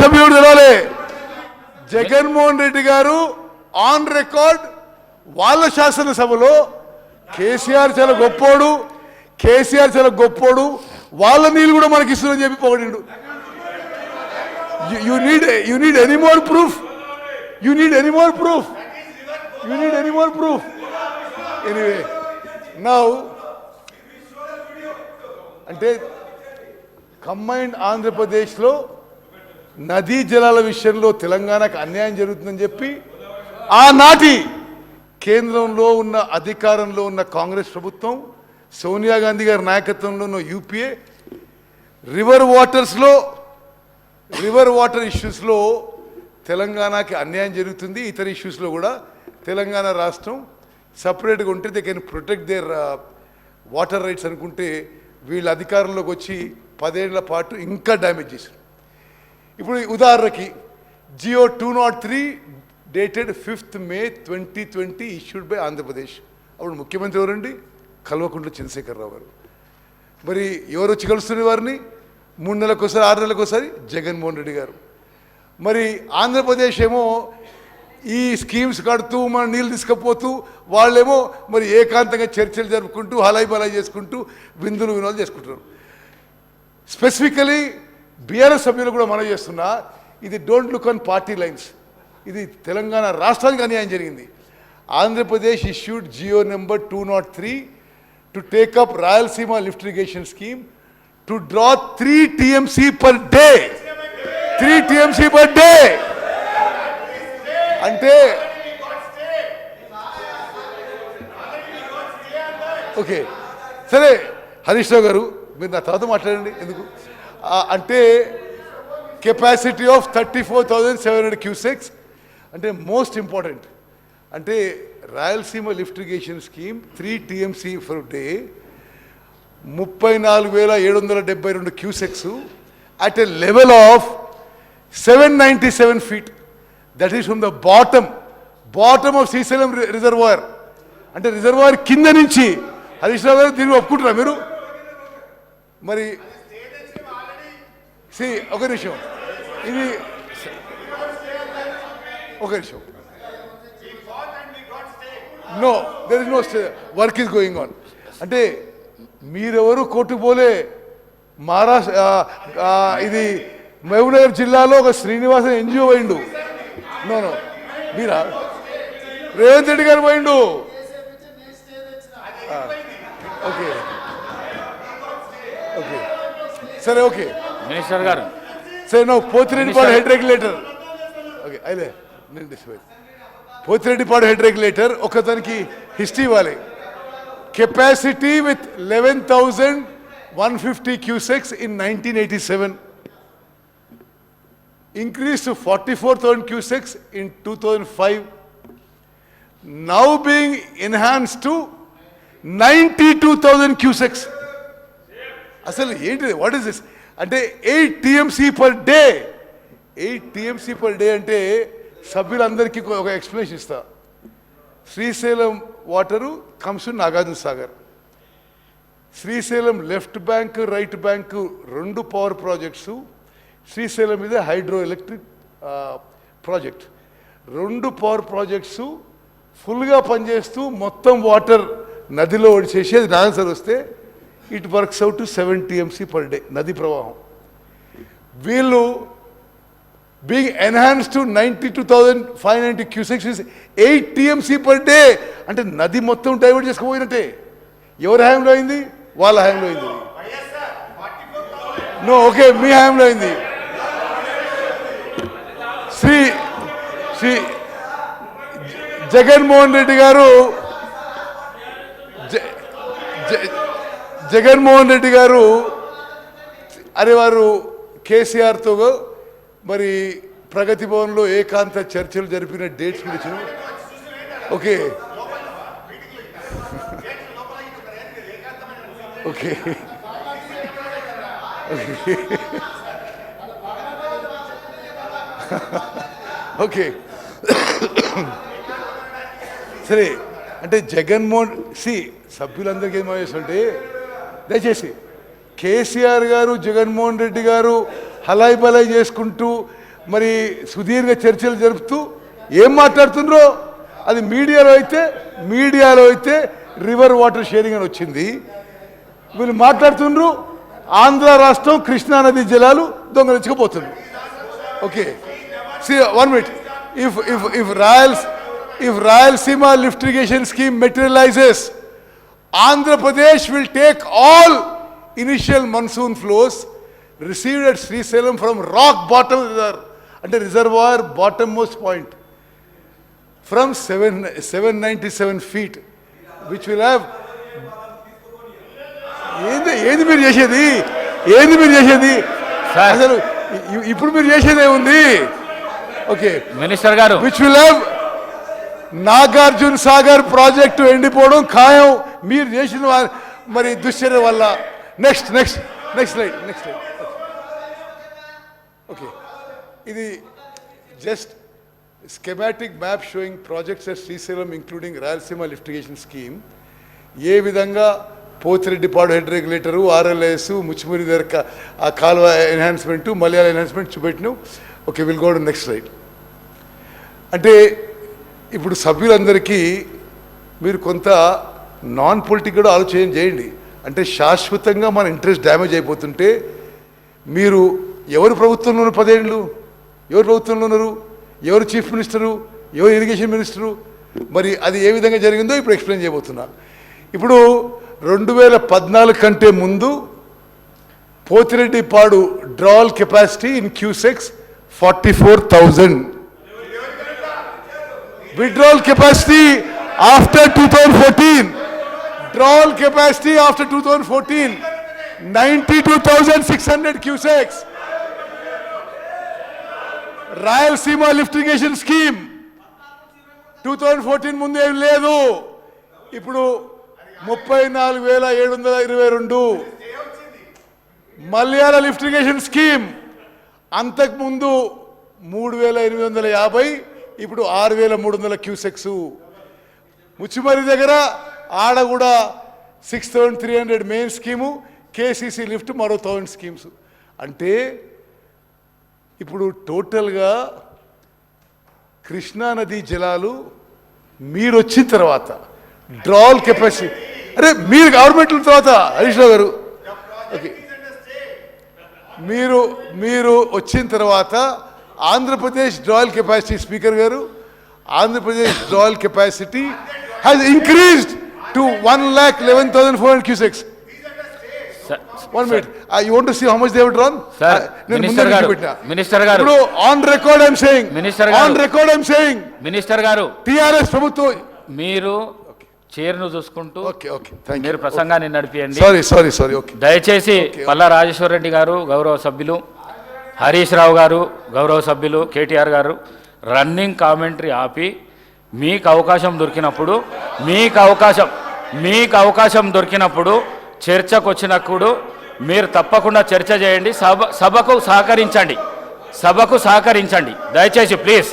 సభ్యుడు తెలవాలి. జగన్మోహన్ రెడ్డి గారు ఆన్ రికార్డ్ వాళ్ళ శాసనసభలో కేసీఆర్ చాలా గొప్పోడు, వాళ్ళ నీళ్ళు కూడా మనకి ఇస్తుందని చెప్పి పొగిడిండు. You need any more proof anyway now అంటే కంబైన్డ్ ఆంధ్రప్రదేశ్లో నదీ జలాల విషయంలో తెలంగాణకు అన్యాయం జరుగుతుందని చెప్పి ఆనాటి కేంద్రంలో ఉన్న అధికారంలో ఉన్న కాంగ్రెస్ ప్రభుత్వం, సోనియా గాంధీ గారి నాయకత్వంలో ఉన్న యూపీఏ రివర్ వాటర్ ఇష్యూస్లో తెలంగాణకి అన్యాయం జరుగుతుంది. ఇతర ఇష్యూస్లో కూడా తెలంగాణ రాష్ట్రం సపరేట్గా ఉంటే they can protect there water rides అనుకుంటే వీళ్ళ అధికారంలోకి వచ్చి 10 ఏళ్ల పాటు ఇంకా డ్యామేజ్ చేశారు. ఇప్పుడు ఉదాహరణకి GO 203 dated 5th May 2020 issued by Andhra Pradesh. అప్పుడు ముఖ్యమంత్రి ఎవరండి? కల్వకుంట్ల చంద్రశేఖరరావు గారు. మరి ఎవరు వచ్చి కలుస్తున్న వారిని? 3 నెలలకోసారి 6 నెలలకోసారి జగన్మోహన్ రెడ్డి గారు. మరి ఆంధ్రప్రదేశ్ ఏమో ఈ స్కీమ్స్ కడుతూ మన నీళ్ళు తీసుకుపోతూ వాళ్ళేమో మరి ఏకాంతంగా చర్చలు జరుపుకుంటూ హలాయి బలాయి చేసుకుంటూ విందులు వినోదాలు చేసుకుంటున్నారు. స్పెసిఫికలీ బీఆర్ఎస్ సభ్యులు కూడా మనం చేస్తున్నా, ఇది don't look on party lines, ఇది తెలంగాణ రాష్ట్రానికి అన్యాయం జరిగింది. Andhra Pradesh issued Jio number 203 to take up Rayalaseema lift irrigation scheme to draw 3 TMC per day. 3 TMC per day అంటే ఓకే సరే హరీష్ రావు గారు మీరు నా తర్వాత మాట్లాడండి. ఎందుకు అంటే కెపాసిటీ ఆఫ్ 34,700 క్యూసెక్స్ అంటే మోస్ట్ ఇంపార్టెంట్. అంటే Rayalaseema lift irrigation scheme 3 TMC for day 34,772 cusecs at a level of 797 feet. That is from the bottom of Srisailam reservoir. అంటే రిజర్వాయర్ కింద నుంచి. హరీష్ రావు గారు దీన్ని ఒప్పుకుంటారా మీరు? మరి ఒక నిమిషం, ఇది ఒక నిమిషం. No there is no work is going on. అంటే మీరెవరు కోర్టుకు పోలే. మహారాష్ట్ర ఇది మహబూబ్నగర్ జిల్లాలో ఒక శ్రీనివాసన్ NGO పోయిండు. నో మీరా? రేవంత్ రెడ్డి గారు పోయిండు. ఓకే ఓకే సరే ఓకే మినిస్టర్ గారు సరే no Pothireddypadu head regulator. Okay అయితే నేను డిస్పైజ్ పోతిరెడ్డిపాడు హెడ్ రెగ్యులేటర్ ఒకతనికి హిస్టరీ ఇవ్వాలి. Capacity with 11,150 cusecs in 1987 increased to 44,000 cusecs in 2005, now being enhanced to 92,000 cusecs. అసలు ఏంటిది? What is this? అంటే 8 TMC per day. 8 TMC per day అంటే సభ్యులందరికీ ఒక ఎక్స్ప్లెనేషన్ ఇస్తా. Srisailam water comes to Nagarjuna Sagar. Srisailam left bank right bank 2 power projects. Srisailam మీద hydro electric project. 2 power projects ఫుల్గా పనిచేస్తూ మొత్తం వాటర్ నదిలో ఒడిచేసి అది ఆన్సర్ వస్తే it works out to 7 TMC per day నది ప్రవాహం. వీళ్ళు being enhance to 92,590 cusecs 8 TMC per day అంటే నది మొత్తం డైవర్ట్ చేసుకుపోయినట్టే. ఎవరి హయాంలో అయింది? వాళ్ళ హయాంలో అయింది. నో ఓకే మీ హయాంలో అయింది. శ్రీ జగన్మోహన్ రెడ్డి గారు అరే వారు కేసీఆర్తో మరి ప్రగతి భవన్లో ఏకాంత చర్చలు జరిపిన డేట్స్ గురించి ఓకే ఓకే ఓకే సరే అంటే జగన్మోహన్ సభ్యులందరికీ ఏమో చేస్తుంటే దయచేసి కేసీఆర్ గారు జగన్మోహన్ రెడ్డి గారు హలాయి బలాయి చేసుకుంటూ మరి సుదీర్ఘ చర్చలు జరుపుతూ ఏం మాట్లాడుతుండ్రో అది మీడియాలో అయితే రివర్ వాటర్ షేరింగ్ అని వచ్చింది. వీళ్ళు మాట్లాడుతుండ్రు ఆంధ్ర రాష్ట్రం కృష్ణానది జలాలు దొంగలించుకుపోతున్నారు. Okay, see 1 minute. If Rayalaseema lift irrigation scheme materializes, Andhra Pradesh will take all initial monsoon flows received at Srisailam from rock bottom and reservoir bottommost point from 797 feet, which will have. ఏంది మీరు చేసేది అసలు ఇప్పుడు మీరు చేసేదే ఉంది. Okay minister గారు, which will have Nagarjuna Sagar project ఎండిపోవడం ఖాయం మీరు చేసిన మరి దుశ్చర్య వల్ల. Next slide. ఓకే, ఇది just schematic map showing projects at Srisailam including Rayalaseema lift irrigation scheme. ఏ విధంగా Pothireddypadu head regulator, RLIS, Muchumarri దగ్గర ఆ కాలువ ఎన్హాన్స్మెంటు, మలయాళ ఎన్హాన్స్మెంట్ చూపెట్టినాం. Okay, will go to next slide. అంటే ఇప్పుడు సభ్యులందరికీ మీరు కొంత నాన్ పొలిటికల్ ఆలోచన చేయండి. అంటే శాశ్వతంగా మన ఇంట్రెస్ట్ డ్యామేజ్ అయిపోతుంటే మీరు ఎవరు ప్రభుత్వంలో ఉన్నారు 10 ఏళ్ళు? ఎవరు ప్రభుత్వంలో ఉన్నారు? ఎవరు చీఫ్ మినిస్టరు? ఎవరు ఇరిగేషన్ మినిస్టరు? మరి అది ఏ విధంగా జరిగిందో ఇప్పుడు ఎక్స్ప్లెయిన్ చేయబోతున్నా. ఇప్పుడు 2014 కంటే ముందు Pothireddypadu drawal capacity in cusecs 44,000. withdrawal capacity after 2014, drawal capacity after 2014 92,600 cusecs. Rayalaseema lift irrigation scheme 2014 ముందు ఏం లేదు. ఇప్పుడు 34,722. మలయాళ లిఫ్ట్ ఇరిగేషన్ స్కీమ్ అంతకుముందు 3,850, ఇప్పుడు 6,300 క్యూసెక్స్. ముచ్చిమరి దగ్గర ఆడ కూడా 6,300 మెయిన్ స్కీము, కేసీసీ లిఫ్ట్ మరో 1,000 స్కీమ్స్. అంటే ఇప్పుడు టోటల్గా కృష్ణానది జలాలు మీరు వచ్చిన తర్వాత డ్రాల్ కెపాసిటీ, అరే మీరు గవర్నమెంట్ తర్వాత హరీష్ రావు గారు, ఓకే, మీరు వచ్చిన తర్వాత ఆంధ్రప్రదేశ్ డ్రాయల్ కెపాసిటీ, స్పీకర్ గారు, Andhra Pradesh drawal capacity has increased to 1,11,400 cusecs. 1 minute. You want to see how much they have drawn? Sir, Minister garu. Now, on record I'm saying. Minister garu. TRS ప్రభుత్వం మీరు చైర్ను చూసుకుంటూ thank you మీరు ప్రసంగాన్ని నడిపియండి. Sorry. Okay, దయచేసి పల్లా రాజేశ్వర రెడ్డి గారు గౌరవ సభ్యులు, హరీష్ రావు గారు గౌరవ సభ్యులు, కేటీఆర్ గారు రన్నింగ్ కామెంటరీ ఆపి మీకు అవకాశం దొరికినప్పుడు చర్చకు వచ్చినప్పుడు మీరు తప్పకుండా చర్చ చేయండి. సభకు సహకరించండి దయచేసి ప్లీజ్.